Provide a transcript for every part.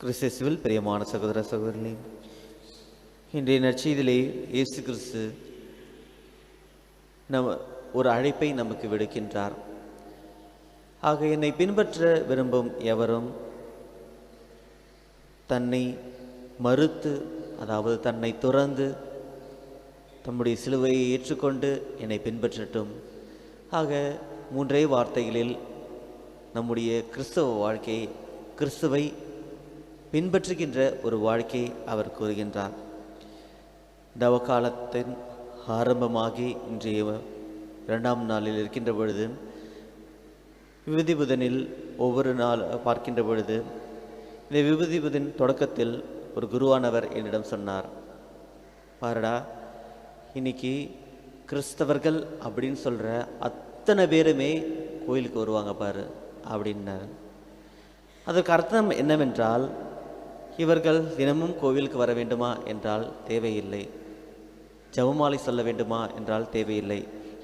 கிறிஸ்துவில் பிரியமான சகோதர சகோதரர்களே, இன்றைய நற்செய்தியிலே இயேசு கிறிஸ்து ஒரு அழைப்பை நமக்கு விடுக்கின்றார். ஆக என்னை பின்பற்ற விரும்பும் எவரும் தன்னை மறுத்து, அதாவது தன்னை துறந்து தம்முடைய சிலுவையை ஏற்றுக்கொண்டு என்னை பின்பற்றட்டும். ஆக மூன்றே வார்த்தைகளில் நம்முடைய கிறிஸ்தவ வாழ்க்கை, கிறிஸ்துவை பின்பற்றுகின்ற ஒரு வாழ்க்கை அவர் கூறுகின்றார். தவக்காலத்தின் ஆரம்பமாகி இன்றைய 2ஆம் நாளில் இருக்கின்ற பொழுது, விபூதி புதனில் ஒவ்வொரு நாள் பார்க்கின்ற பொழுது, இந்த விபூதி புதன் தொடக்கத்தில் ஒரு குருவானவர் என்னிடம் சொன்னார், பாருடா, இன்னைக்கு கிறிஸ்தவர்கள் அப்படின்னு சொல்கிற அத்தனை பேருமே கோயிலுக்கு வருவாங்க பாரு அப்படின்னார். அதற்கு அர்த்தம் என்னவென்றால், இவர்கள் தினமும் கோவிலுக்கு வர வேண்டுமா என்றால் தேவையில்லை. ஜெபமாலை சொல்ல வேண்டுமா என்றால் தேவையில்லை.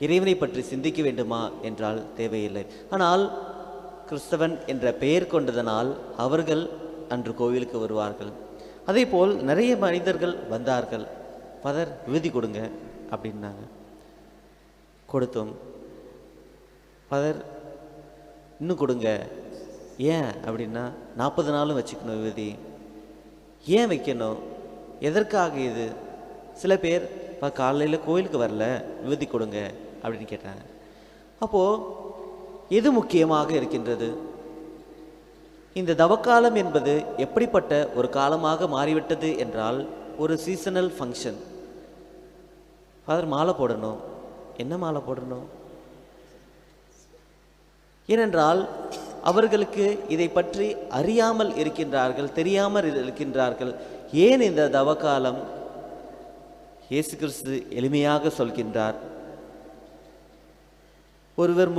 இறைவனை பற்றி சிந்திக்க வேண்டுமா என்றால் தேவையில்லை. ஆனால் கிறிஸ்தவன் என்ற பெயர் கொண்டதனால் அவர்கள் அன்று கோவிலுக்கு வருவார்கள். அதே போல் நிறைய மனிதர்கள் வந்தார்கள். ஃபாதர், விபூதி கொடுங்க அப்படின்னாங்க. கொடுத்தோம். ஃபாதர், இன்னும் கொடுங்க. ஏன் அப்படின்னா, 40 நாளும் வச்சுக்கணும் விபூதி. ஏன் வைக்கணும்? எதற்காக இது? சில பேர் காலையில் கோயிலுக்கு வரல, விபூதி கொடுங்க அப்படின்னு கேட்டாங்க. அப்போது எது முக்கியமாக இருக்கின்றது? இந்த தவக்காலம் என்பது எப்படிப்பட்ட ஒரு காலமாக மாறிவிட்டது என்றால், ஒரு சீசனல் ஃபங்க்ஷன். ஃபாதர், மாலை போடணும். என்ன மாலை போடணும்? ஏனென்றால் அவர்களுக்கு இதை பற்றி அறியாமல் இருக்கின்றார்கள், தெரியாமல் இருக்கின்றார்கள். ஏன் இந்த தவக்காலம்? இயேசு கிறிஸ்து எளிமையாக சொல்கின்றார், ஒருவர்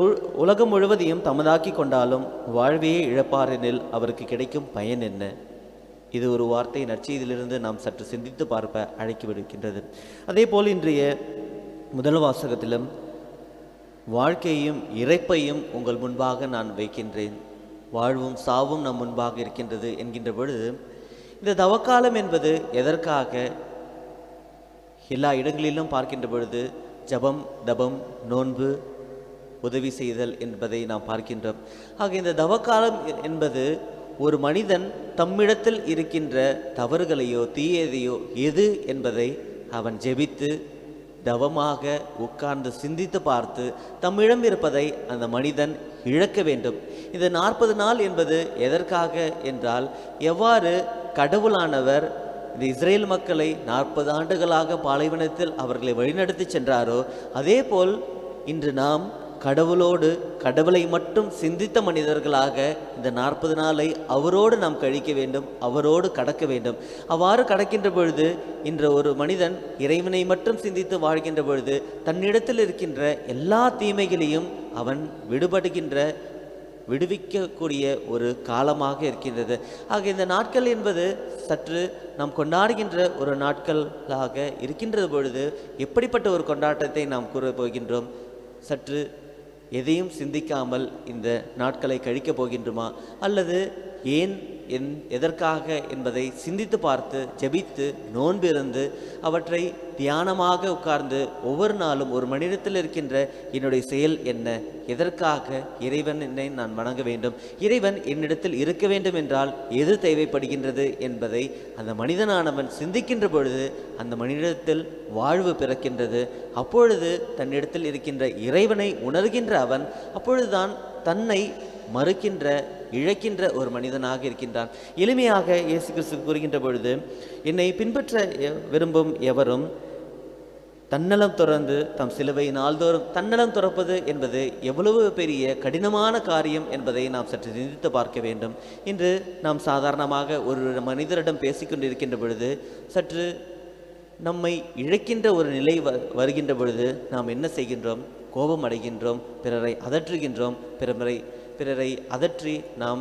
உலகம் முழுவதையும் தமதாக்கி கொண்டாலும் வாழ்வையே இழப்பார் எனில் அவருக்கு கிடைக்கும் பயன் என்ன? இது ஒரு வார்த்தை நற்செய்தியிலிருந்து நாம் சற்று சிந்தித்து பார்ப்ப அழைக்கி விடுக்கின்றது. அதே போல் இன்றைய முதல் வாசகத்திலும், வாழ்க்கையும் இறைப்பையும் உங்கள் முன்பாக நான் வைக்கின்றேன், வாழ்வும் சாவும் நம் முன்பாக இருக்கின்றது என்கின்ற பொழுது, இந்த தவக்காலம் என்பது எதற்காக? எல்லா இடங்களிலும் பார்க்கின்ற பொழுது ஜபம், தபம், நோன்பு, உதவி செய்தல் என்பதை நாம் பார்க்கின்றோம். ஆக இந்த தவக்காலம் என்பது ஒரு மனிதன் தம்மிடத்தில் இருக்கின்ற தவறுகளையோ தீயதையோ எது என்பதை அவன் ஜெபித்து தவமாக உட்கார்ந்து சிந்தித்து பார்த்து தம்மிடம் இருப்பதை அந்த மனிதன் இழக்க வேண்டும். இந்த 40 நாள் என்பது எதற்காக என்றால், எவ்வாறு கடவுளானவர் இந்த இஸ்ரேல் மக்களை 40 ஆண்டுகளாக பாலைவனத்தில் அவர்களை வழிநடத்தி சென்றாரோ, அதே போல் இன்று நாம் கடவுளோடு, கடவுளை மட்டும் சிந்தித்த மனிதர்களாக இந்த 40 நாளை அவரோடு நாம் கழிக்க வேண்டும், அவரோடு கடக்க வேண்டும். அவ்வாறு கடக்கின்ற பொழுது இன்று ஒரு மனிதன் இறைவனை மட்டும் சிந்தித்து வாழ்கின்ற பொழுது தன்னிடத்தில் இருக்கின்ற எல்லா தீமைகளையும் அவன் விடுவிக்கக்கூடிய ஒரு காலமாக இருக்கின்றது. ஆக இந்த நாட்கள் என்பது சற்று நாம் கொண்டாடுகின்ற ஒரு நாட்களாக இருக்கின்றது பொழுது, எப்படிப்பட்ட ஒரு கொண்டாட்டத்தை நாம் கூற போகின்றோம்? சற்று எதையும் சிந்திக்காமல் இந்த நாட்களை கழிக்கப் போகின்றோமா? அல்லது ஏன், எதற்காக என்பதை சிந்தித்து பார்த்து ஜெபித்து நோன்பிருந்து அவற்றை தியானமாக உட்கார்ந்து ஒவ்வொரு நாளும் ஒரு மனிதத்தில் இருக்கின்ற என்னுடைய செயல் என்ன? எதற்காக இறைவன் என்னை நான் வணங்க வேண்டும்? இறைவன் என்னிடத்தில் இருக்க வேண்டும் என்றால் எது தேவைப்படுகின்றது என்பதை அந்த மனிதனானவன் சிந்திக்கின்ற பொழுது அந்த மனிதத்தில் வாழ்வு பிறக்கின்றது. அப்பொழுது தன்னிடத்தில் இருக்கின்ற இறைவனை உணர்கின்ற அவன் அப்பொழுதுதான் தன்னை மறுக்கின்ற, இழக்கின்ற ஒரு மனிதனாக இருக்கின்றான். எளிமையாக இயேசு கிறிஸ்து கூறுகின்ற பொழுது, என்னை பின்பற்ற விரும்பும் எவரும் தன்னலம் துறந்து தம் சிலுவை நாள்தோறும், தன்னலம் துறப்பது என்பது எவ்வளவு பெரிய கடினமான காரியம் என்பதை நாம் சற்று சிந்தித்து பார்க்க வேண்டும். இன்று நாம் சாதாரணமாக ஒரு மனிதரிடம் பேசிக்கொண்டிருக்கின்ற பொழுது சற்று நம்மை இழக்கின்ற ஒரு நிலை வருகின்ற பொழுது நாம் என்ன செய்கின்றோம்? கோபம் அடைகின்றோம், பிறரை அதற்றுகின்றோம், பிறரை அதற்றி நாம்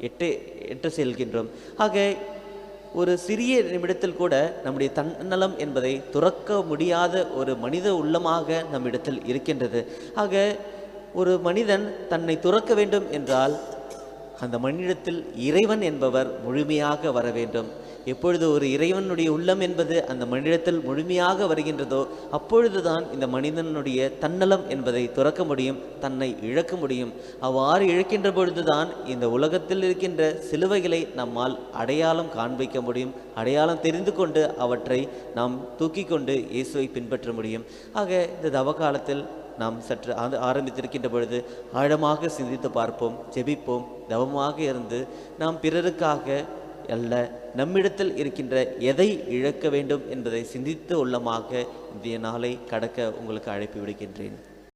எட்டு செல்கின்றோம். ஆக ஒரு சிறிய நிமிடத்தில் கூட நம்முடைய தன்னலம் என்பதை துறக்க முடியாத ஒரு மனித உள்ளமாக நம்மிடத்தில் இருக்கின்றது. ஆக ஒரு மனிதன் தன்னை துறக்க வேண்டும் என்றால் அந்த மனிதத்தில் இறைவன் என்பவர் முழுமையாக வர வேண்டும். எப்பொழுது ஒரு இறைவனுடைய உள்ளம் என்பது அந்த மனிதத்தில் முழுமையாக வருகின்றதோ அப்பொழுதுதான் இந்த மனிதனுடைய தன்னலம் என்பதை துறக்க முடியும், தன்னை இழக்க முடியும். அவ்வாறு இழக்கின்ற பொழுதுதான் இந்த உலகத்தில் இருக்கின்ற சிலுவைகளை நம்மால் அடையாளம் காண்பிக்க முடியும், அடையாளம் தெரிந்து கொண்டு அவற்றை நாம் தூக்கி கொண்டு இயேசுவை பின்பற்ற முடியும். ஆக இந்த தவ காலத்தில் நாம் சற்று ஆரம்பித்திருக்கின்ற பொழுது ஆழமாக சிந்தித்து பார்ப்போம், ஜெபிப்போம், தவமாக இருந்து நாம் பிறருக்காக அல்ல நம்மிடத்தில் இருக்கின்ற எதை இழக்க வேண்டும் என்பதை சிந்தித்து உள்ளமாக இந்த நாளை கடக்க உங்களுக்கு அழைப்பு விடுக்கின்றேன்.